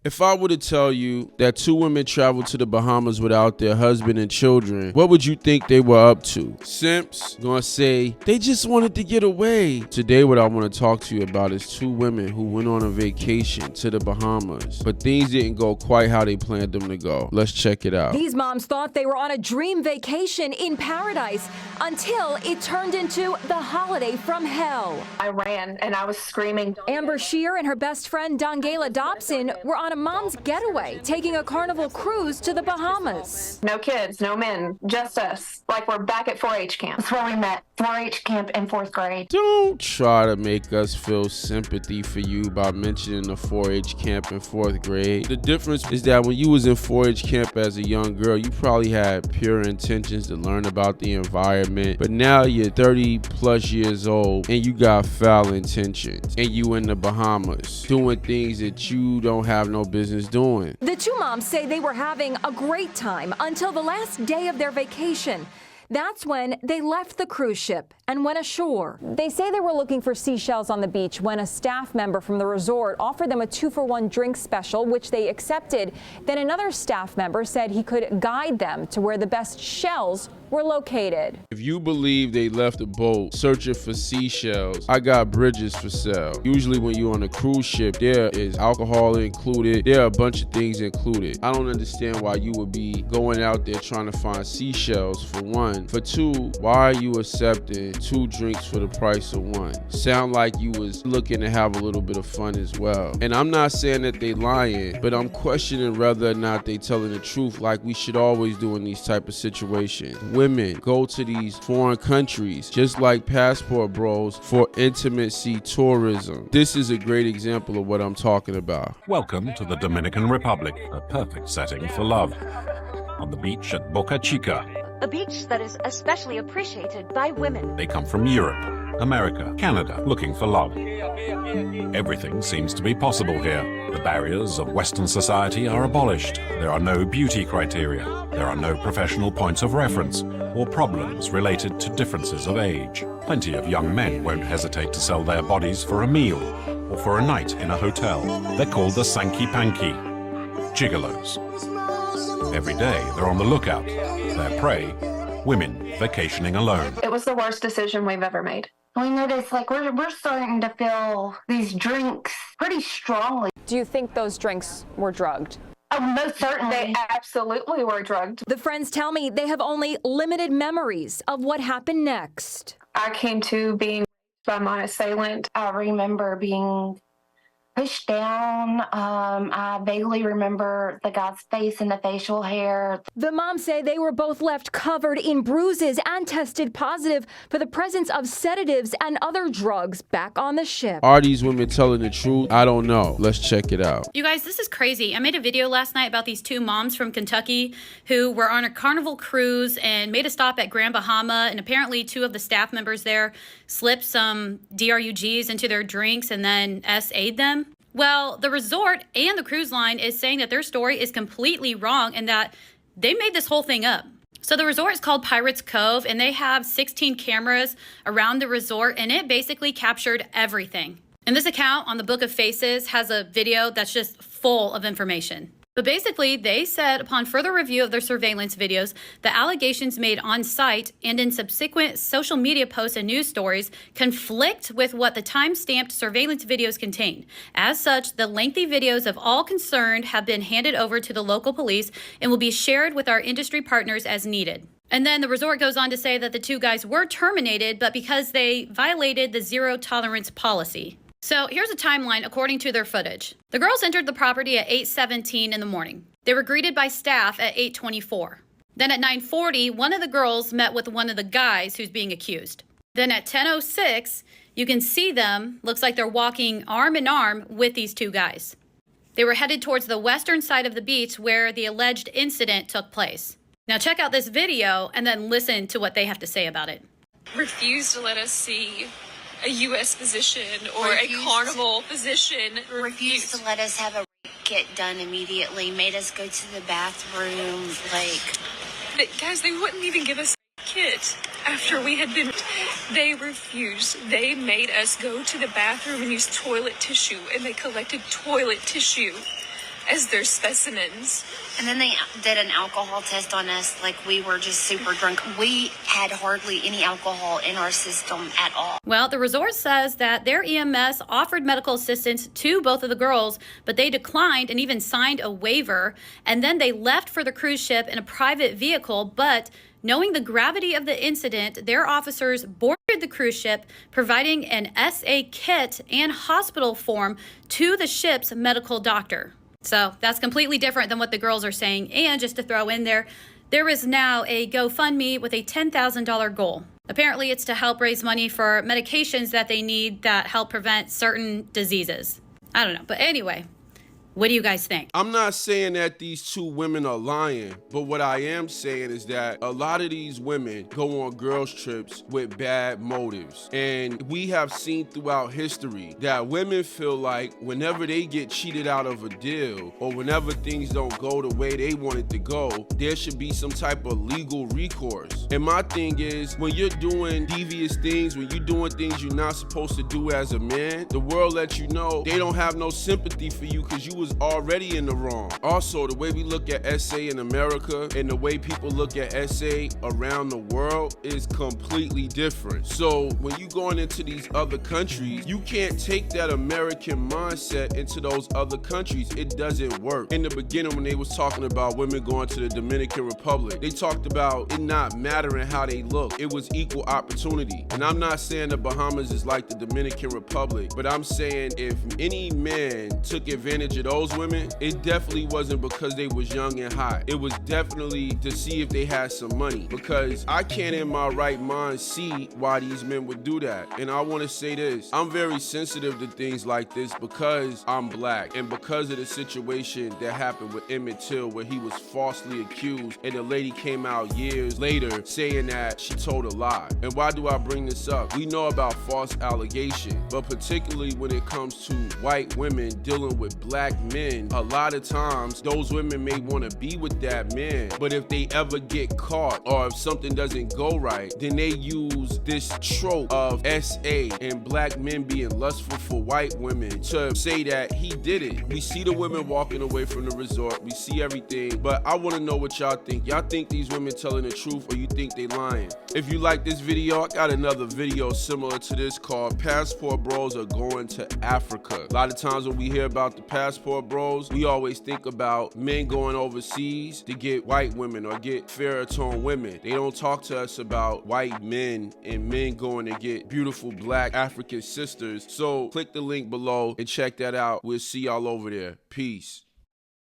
If I were to tell you that two women traveled to the Bahamas without their husband and children, what would you think they were up to? Simps gonna say they just wanted to get away. Today what I want to talk to you about is two women who went on a vacation to the Bahamas, but things didn't go quite how they planned them to go. Let's check it out. These moms thought they were on a dream vacation in paradise until it turned into the holiday from hell. I ran and I was screaming. Amber Shear and her best friend Dongela Dobson were on a mom's getaway, taking a carnival cruise to the Bahamas. No kids, no men, just us. Like we're back at 4-H camp. That's where we met, 4-H camp in 4th grade. Don't try to make us feel sympathy for you by mentioning the 4-H camp in 4th grade. The difference is that when you was in 4-H camp as a young girl, you probably had pure intentions to learn about the environment, but now you're 30 plus years old and you got foul intentions and you in the Bahamas doing things that you don't have no business doing. The two moms say they were having a great time until the last day of their vacation. That's when they left the cruise ship and went ashore. They say they were looking for seashells on the beach when a staff member from the resort offered them a 2-for-1 drink special, which they accepted. Then another staff member said he could guide them to where the best shells were located. If you believe they left the boat searching for seashells, I got bridges for sale. Usually when you're on a cruise ship, there is alcohol included. There are a bunch of things included. I don't understand why you would be going out there trying to find seashells, for one. For two, why are you accepting 2 drinks for the price of 1? Sound like you was looking to have a little bit of fun as well. And I'm not saying that they lying, but I'm questioning whether or not they telling the truth, like we should always do in these type of situations. Women go to these foreign countries just like passport bros for intimacy tourism. This is a great example of what I'm talking about. Welcome to the Dominican Republic, a perfect setting for love. On the beach at Boca Chica. A beach that is especially appreciated by women. They come from Europe, America, Canada, looking for love. Everything seems to be possible here. The barriers of Western society are abolished. There are no beauty criteria. There are no professional points of reference or problems related to differences of age. Plenty of young men won't hesitate to sell their bodies for a meal or for a night in a hotel. They're called the Sankey Panky, gigolos. Every day they're on the lookout. Their prey, women vacationing alone. It was the worst decision we've ever made. We noticed like we're starting to feel these drinks pretty strongly. Do you think those drinks were drugged? Oh, most certainly. They absolutely were drugged. The friends tell me they have only limited memories of what happened next. I came to being by my assailant. I remember being pushed down. I vaguely remember the guy's face and the facial hair. The moms say they were both left covered in bruises and tested positive for the presence of sedatives and other drugs back on the ship. Are these women telling the truth? I don't know. Let's check it out. You guys, this is crazy. I made a video last night about these two moms from Kentucky who were on a carnival cruise and made a stop at Grand Bahama, and apparently 2 of the staff members there slipped some DRUGs into their drinks and then SA'd them. Well, the resort and the cruise line is saying that their story is completely wrong and that they made this whole thing up. So the resort is called Pirates Cove, and they have 16 cameras around the resort, and it basically captured everything. And this account on the Book of Faces has a video that's just full of information. But basically, they said upon further review of their surveillance videos, the allegations made on site and in subsequent social media posts and news stories conflict with what the time-stamped surveillance videos contain. As such, the lengthy videos of all concerned have been handed over to the local police and will be shared with our industry partners as needed. And then the resort goes on to say that the 2 guys were terminated, but because they violated the zero-tolerance policy. So here's a timeline according to their footage. The girls entered the property at 8:17 in the morning. They were greeted by staff at 8:24. Then at 9:40, one of the girls met with one of the guys who's being accused. Then at 10:06, you can see them, looks like they're walking arm in arm with these 2 guys. They were headed towards the western side of the beach where the alleged incident took place. Now check out this video and then listen to what they have to say about it. Refused to let us see a U.S. position or a carnival position. Refused to let us have a kit done immediately. Made us go to the bathroom. But guys, they wouldn't even give us a kit after we had been. They refused. They made us go to the bathroom and use toilet tissue, and they collected toilet tissue as their specimens. And then they did an alcohol test on us like we were just super drunk. We had hardly any alcohol in our system at all. Well, the resort says that their EMS offered medical assistance to both of the girls, but they declined and even signed a waiver. And then they left for the cruise ship in a private vehicle. But knowing the gravity of the incident, their officers boarded the cruise ship, providing an SA kit and hospital form to the ship's medical doctor. So that's completely different than what the girls are saying. And just to throw in there is now a GoFundMe with a $10,000 goal. Apparently, it's to help raise money for medications that they need that help prevent certain diseases. I don't know. But anyway, what do you guys think? I'm not saying that these two women are lying, but what I am saying is that a lot of these women go on girls' trips with bad motives. And we have seen throughout history that women feel like whenever they get cheated out of a deal or whenever things don't go the way they want it to go, there should be some type of legal recourse. And my thing is, when you're doing devious things, when you're doing things you're not supposed to do as a man, the world lets you know they don't have no sympathy for you because you was already in the wrong. Also, the way we look at SA in America and the way people look at SA around the world is completely different. So when you going into these other countries, you can't take that American mindset into those other countries. It doesn't work. In the beginning, when they was talking about women going to the Dominican Republic, they talked about it not mattering how they look. It was equal opportunity. And I'm not saying the Bahamas is like the Dominican Republic, but I'm saying if any man took advantage of those women, it definitely wasn't because they was young and hot. It was definitely to see if they had some money, because I can't in my right mind see why these men would do that. And I want to say this, I'm very sensitive to things like this because I'm black and because of the situation that happened with Emmett Till where he was falsely accused and the lady came out years later saying that she told a lie. And why do I bring this up? We know about false allegations, but particularly when it comes to white women dealing with black men, a lot of times those women may want to be with that man, but if they ever get caught or if something doesn't go right, then they use this trope of SA and black men being lustful for white women to say that he did it. We see the women walking away from the resort, we see everything, but I want to know what y'all think. Y'all think these women telling the truth or you think they lying? If you like this video, I got another video similar to this called Passport Bros Are Going to Africa. A lot of times when we hear about the passport bros, we always think about men going overseas to get white women or get fairer tone women. They don't talk to us about white men and men going to get beautiful black African sisters. So click the link below and check that out. We'll see y'all over there. Peace.